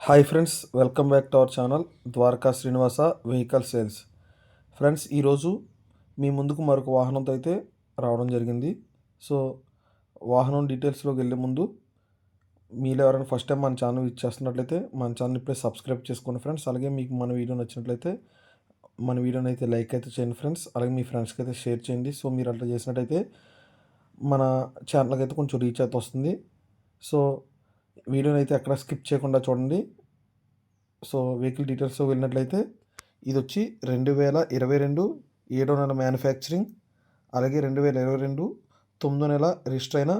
Hi friends, welcome back to our channel Dwaraka Srinivasa vehicle sales. Friends, ఈరోజు మీ ముందుకు మరొక వాహనంతో అయితే రావడం జరిగింది. సో వాహనం డీటెయిల్స్లోకి వెళ్ళే ముందు మీరు ఎవరైనా ఫస్ట్ టైం మన ఛానల్ విజిట్ చేస్తున్నట్లయితే మన ఛానల్ ఇప్పుడే సబ్స్క్రైబ్ చేసుకోండి ఫ్రెండ్స్. అలాగే మీకు మన వీడియో నచ్చినట్లయితే మన వీడియోని అయితే లైక్ అయితే చేయండి ఫ్రెండ్స్. అలాగే మీ ఫ్రెండ్స్కి అయితే షేర్ చేయండి. సో మీరు అట్లా చేసినట్టయితే మన ఛానల్కి అయితే కొంచెం రీచ్ అయితే వస్తుంది. సో వీడియోని అయితే ఎక్కడ స్కిప్ చేయకుండా చూడండి. సో వెహికల్ డీటెయిల్స్లో వెళ్ళినట్లయితే ఇది వచ్చి 2022 7వ నెల మ్యానుఫ్యాక్చరింగ్, అలాగే 2022 9వ నెల రిజిస్టర్ అయిన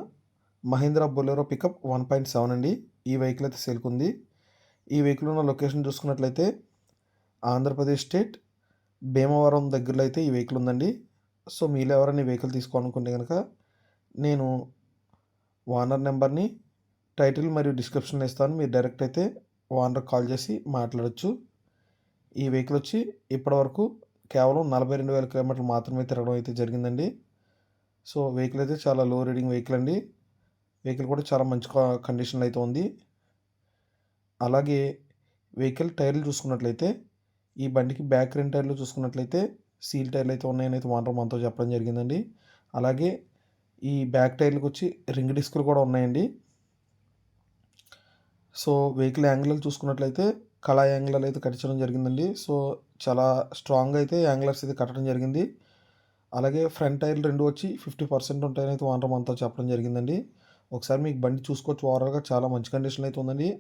మహీంద్రా బొలెరో పికప్ 1.7 అండి. ఈ వెహికల్ అయితే సేల్కుంది. ఈ వెహికల్ ఉన్న లొకేషన్ చూసుకున్నట్లయితే ఆంధ్రప్రదేశ్ స్టేట్ భీమవరం దగ్గరలో అయితే ఈ వెహికల్ ఉందండి. సో మీరు ఎవరైనా ఈ వెహికల్ తీసుకోవాలనుకుంటే కనుక నేను ఓనర్ నెంబర్ని టైటిల్ మరియు డిస్క్రిప్షన్లో ఇస్తాను. మీరు డైరెక్ట్ అయితే ఓనర్ కాల్ చేసి మాట్లాడచ్చు. ఈ వెహికల్ వచ్చి ఇప్పటివరకు కేవలం 42,000 కిలోమీటర్లు మాత్రమే తిరగడం అయితే జరిగిందండి. సో వెహికల్ అయితే చాలా లో రీడింగ్ వెహికల్ అండి. వెహికల్ కూడా చాలా మంచి కండిషన్లో అయితే ఉంది. అలాగే వెహికల్ టైర్లు చూసుకున్నట్లయితే ఈ బండికి బ్యాక్ రెండు టైర్లు చూసుకున్నట్లయితే సీల్ టైర్లు అయితే ఉన్నాయని అయితే ఓనర్ మనతో చెప్పడం జరిగిందండి. అలాగే ఈ బ్యాక్ టైర్లకు వచ్చి రింగ్ డిస్కులు కూడా ఉన్నాయండి. సో వెహికల్ యాంగిల్ చూసుకున్నట్లయితే కళా యాంగిల్ అయితే కట్టించడం జరిగిందండి. సో చాలా స్ట్రాంగ్ అయితే యాంగిలర్స్ అయితే కట్టడం జరిగింది. అలాగే ఫ్రంట్ టైర్లు రెండు వచ్చి 50% ఉంటాయని అయితే ఓనర్ మనతో చెప్పడం జరిగిందండి. ఒకసారి మీకు బండి చూసుకోవచ్చు. ఓవరాల్గా చాలా మంచి కండిషన్లో అయితే ఉందండి.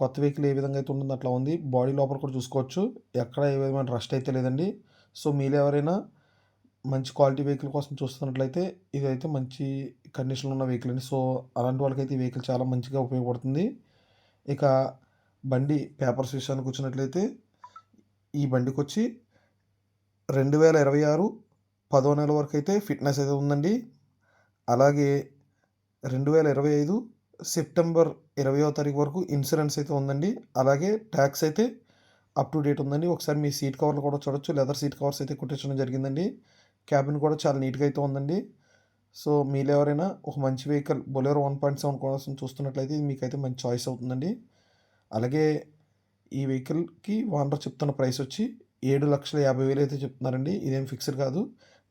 కొత్త వెహికల్ ఏ విధంగా అయితే ఉంటుందో అట్లా ఉంది. బాడీ లోపల కూడా చూసుకోవచ్చు. ఎక్కడ ఏ విధమైన రస్ట్ అయితే లేదండి. సో మీరు ఎవరైనా మంచి క్వాలిటీ వెహికల్ కోసం చూస్తున్నట్లయితే ఇదైతే మంచి కండిషన్లో ఉన్న వెహికల్ అండి. సో అలాంటి వాళ్ళకైతే ఈ వెహికల్ చాలా మంచిగా ఉపయోగపడుతుంది. ఇక బండి పేపర్స్ విషయానికి వచ్చినట్లయితే ఈ బండికి వచ్చి 2026 10వ నెల వరకు అయితే ఫిట్నెస్ అయితే ఉందండి. అలాగే 2025 సెప్టెంబర్ 20వ తారీఖు వరకు ఇన్సూరెన్స్ అయితే ఉందండి. అలాగే ట్యాక్స్ అయితే అప్ టు డేట్ ఉందండి. ఒకసారి మీ సీట్ కవర్లు కూడా చూడొచ్చు. లెదర్ సీట్ కవర్స్ అయితే కుట్టించడం జరిగిందండి. క్యాబిన్ కూడా చాలా నీట్గా అయితే ఉందండి. సో మీరు ఎవరైనా ఒక మంచి వెహికల్ బొలెరో 1.7 కోసం చూస్తున్నట్లయితే ఇది మీకైతే మంచి చాయిస్ అవుతుందండి. అలాగే ఈ వెహికల్కి ఓనర్ చెప్తున్న ప్రైస్ వచ్చి 7,50,000 అయితే చెప్తున్నారండి. ఇదేం ఫిక్స్డ్ కాదు.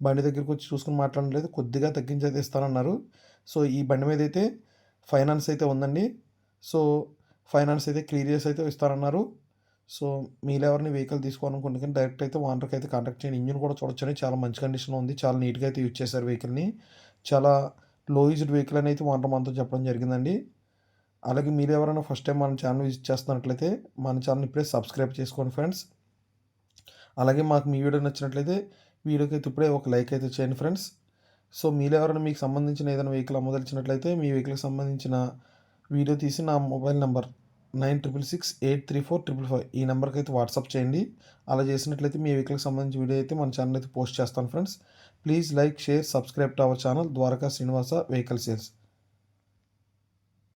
బండి దగ్గరికి వచ్చి చూసుకుని మాట్లాడలేదు, కొద్దిగా తగ్గించి అయితే ఇస్తానన్నారు. సో ఈ బండి మీద అయితే ఫైనాన్స్ అయితే ఉందండి. సో ఫైనాన్స్ అయితే క్లియర్ చేసి అయితే ఇస్తారన్నారు. సో మీరు ఎవరిని వెహికల్ తీసుకోవాలనుకుంటే కానీ డైరెక్ట్ అయితే ఓనర్కి అయితే కాంటాక్ట్ చేయండి. ఇంజిన్ కూడా చూడొచ్చని చాలా మంచి కండిషన్లో ఉంది. చాలా నీట్గా అయితే యూజ్ చేశారు వెహికల్ని. చాలా లో యూజ్డ్ వెహికల్ అని అయితే ఓనర్ మనతో చెప్పడం జరిగిందండి. అలాగే మీరు ఎవరైనా ఫస్ట్ టైం మన ఛానల్ విజిట్ చేస్తున్నట్లయితే మన ఛానల్ ఇప్పుడే సబ్స్క్రైబ్ చేసుకోండి ఫ్రెండ్స్. అలాగే మాకు మీ వీడియో నచ్చినట్లయితే వీడియోకి అయితే ఇప్పుడే ఒక లైక్ అయితే చేయండి ఫ్రెండ్స్. సో మీరు ఎవరైనా మీకు సంబంధించిన ఏదైనా వెహికల్ అమ్మదలిచినట్లయితే మీ వెహికల్కి సంబంధించిన వీడియో తీసి నా మొబైల్ నెంబర్ 9668345555 ఈ నెంబర్కి అయితే వాట్సాప్ చేయండి. అలా చేసినట్లయితే మీ వెహికల్కి సంబంధించిన వీడియో అయితే మన ఛానల్ అయితే పోస్ట్ చేస్తాను friends. Please like, share, subscribe to our channel Dwaraka Srinivasa vehicle sales.